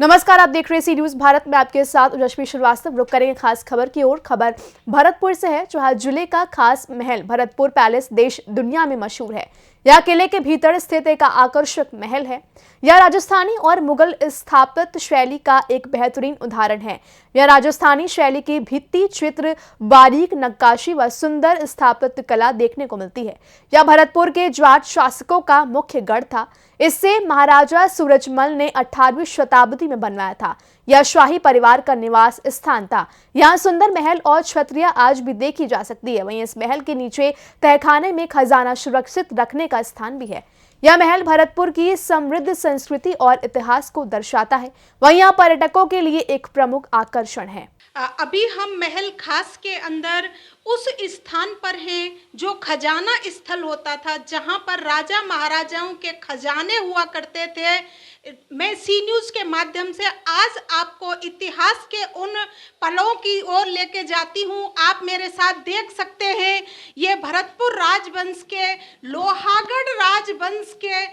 नमस्कार, आप देख रहे हैं सी न्यूज भारत में आपके साथ रश्मि श्रीवास्तव। रुक करेंगे खास खबर की ओर। खबर भरतपुर से है, जहां जिले का खास महल भरतपुर पैलेस देश दुनिया में मशहूर है। यह किले के भीतर स्थित एक आकर्षक महल है। यह राजस्थानी और मुगल स्थापत्य शैली का एक बेहतरीन उदाहरण है। यह राजस्थानी शैली की भित्ति चित्र, बारीक नक्काशी व सुंदर स्थापत्य कला देखने को मिलती है। यह भरतपुर के जाट शासकों का मुख्य गढ़ था। इससे महाराजा सूरजमल ने 18वीं शताब्दी में बनवाया था। यह शाही परिवार का निवास स्थान था। यहाँ सुंदर महल और छतरियां आज भी देखी जा सकती है। वहीं इस महल के नीचे तहखाने में खजाना सुरक्षित रखने का स्थान भी है। यह महल भरतपुर की समृद्ध संस्कृति और इतिहास को दर्शाता है। वहीं यह पर्यटकों के लिए एक प्रमुख आकर्षण है। अभी हम महल खास के अंदर उस स्थान पर हैं जो खजाना स्थल होता था, जहां पर राजा महाराजाओं के खजाने हुआ करते थे। मैं सी न्यूज़ के माध्यम से आज आपको इतिहास के उन पलों की ओर लेके जाती हूं। आप मेरे साथ देख सकते हैं, ये भरतपुर राजवंश के, लोहागढ़ राजवंश के,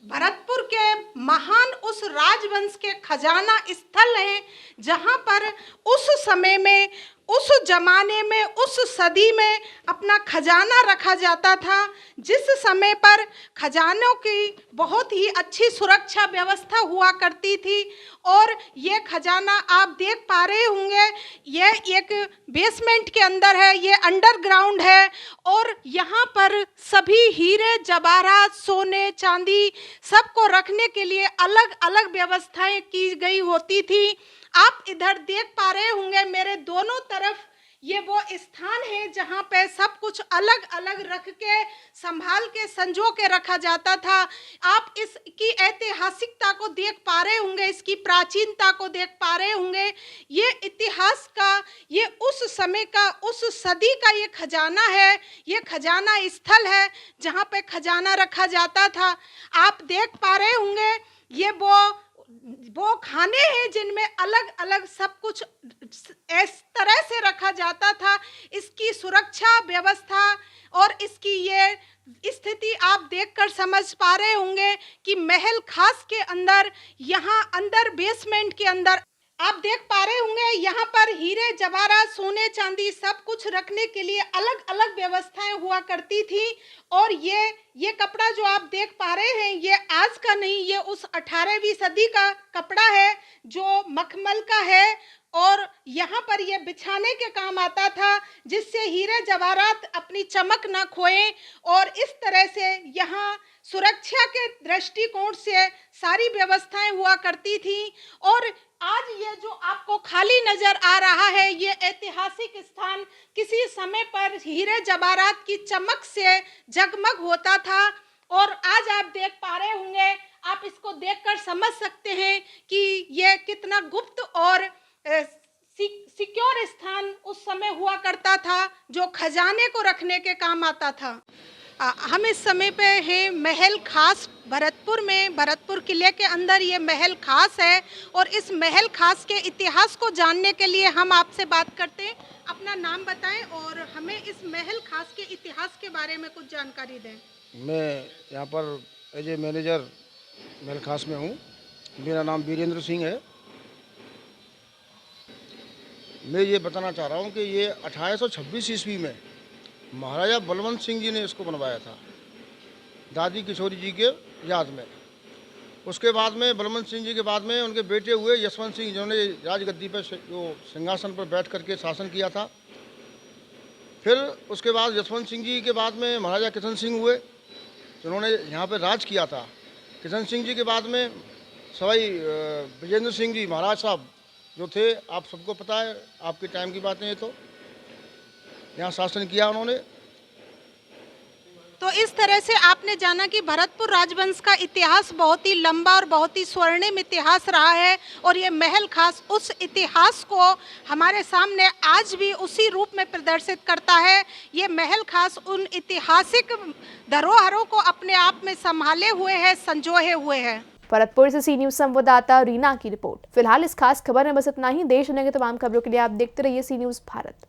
भरतपुर के महान उस राजवंश के खजाना स्थल हैं, जहां पर उस समय में, उस जमाने में, उस सदी में अपना खजाना रखा जाता था। जिस समय पर खजानों की बहुत ही अच्छी सुरक्षा व्यवस्था हुआ करती थी। और ये खजाना आप देख पा रहे होंगे, ये एक बेसमेंट के अंदर है, ये अंडरग्राउंड है। और यहाँ पर सभी हीरे जवाहरात, सोने चांदी सबको रखने के लिए अलग अलग व्यवस्थाएं की गई होती थी। आप इधर देख पा रहे होंगे, मेरे दोनों तरफ ये वो स्थान है जहाँ पे सब कुछ अलग अलग रख के, संभाल के, संजो के रखा जाता था। आप इसकी ऐतिहासिकता को देख पा रहे होंगे, इसकी प्राचीनता को देख पा रहे होंगे। ये इतिहास का, ये उस समय का, उस सदी का ये खजाना है। ये खजाना स्थल है जहाँ पे खजाना रखा जाता था। आप देख पा रहे होंगे, ये वो खाने हैं जिनमें अलग अलग सब कुछ इस तरह से रखा जाता था। इसकी सुरक्षा व्यवस्था और इसकी ये स्थिति आप देखकर समझ पा रहे होंगे कि महल खास के अंदर, यहाँ अंदर बेसमेंट के अंदर आप देख पा रहे होंगे, यहाँ पर हीरे जवाहरात, सोने चांदी सब कुछ रखने के लिए अलग अलग व्यवस्थाएं हुआ करती थी। और ये कपड़ा जो आप देख पा रहे हैं, ये आज का नहीं, ये उस 18वीं सदी का कपड़ा है जो मखमल का है। और यहाँ पर ये बिछाने के काम आता था, जिससे हीरे जवाहरात अपनी चमक ना खोएं। और इस तरह से यहाँ सुरक्षा के दृष्टिकोण से सारी व्यवस्थाएं हुआ करती थी। और आज ये जो आपको खाली नजर आ रहा है, ये ऐतिहासिक स्थान किसी समय पर हीरे जवाहरात की चमक से जगमग होता था। और आज आप देख पा रहे होंगे, आप इसको देखकर समझ सकते हैं कि ये कितना गुप्त और सिक्योर स्थान उस समय हुआ करता था, जो खजाने को रखने के काम आता था। हम इस समय पे हैं महल खास भरतपुर में। भरतपुर किले के अंदर ये महल खास है। और इस महल खास के इतिहास को जानने के लिए हम आपसे बात करते हैं। अपना नाम बताएं और हमें इस महल खास के इतिहास के बारे में कुछ जानकारी दें। मैं यहाँ पर एज ए मैनेजर महल खास में हूँ। मेरा नाम वीरेंद्र सिंह है। मैं ये बताना चाह रहा हूँ कि ये 1826 ईस्वी में महाराजा बलवंत सिंह जी ने इसको बनवाया था, दादी किशोरी जी के याद में। उसके बाद में बलवंत सिंह जी के बाद में उनके बेटे हुए यशवंत सिंह, जिन्होंने राजगद्दी पर जो सिंहासन पर बैठ करके शासन किया था। फिर उसके बाद यशवंत सिंह जी के बाद में महाराजा किशन सिंह हुए, जिन्होंने यहाँ पर राज किया था। किशन सिंह जी के बाद में सवाई विजेंद्र सिंह जी महाराज साहब जो थे, आप सबको पता है, आपके टाइम की बातें हैं, तो यहाँ शासन किया उन्होंने। तो इस तरह से आपने जाना कि भरतपुर राजवंश का इतिहास बहुत ही लंबा और बहुत ही स्वर्णिम इतिहास रहा है। और ये महल खास उस इतिहास को हमारे सामने आज भी उसी रूप में प्रदर्शित करता है। ये महल खास उन ऐतिहासिक धरोहरों को अपने आप में संभाले हुए है, संजोए हुए है। भरतपुर से सी न्यूज संवाददाता रीना की रिपोर्ट। फिलहाल इस खास खबर में बस इतना ही। देश दुनिया की तमाम खबरों के लिए आप देखते रहिए सी न्यूज भारत।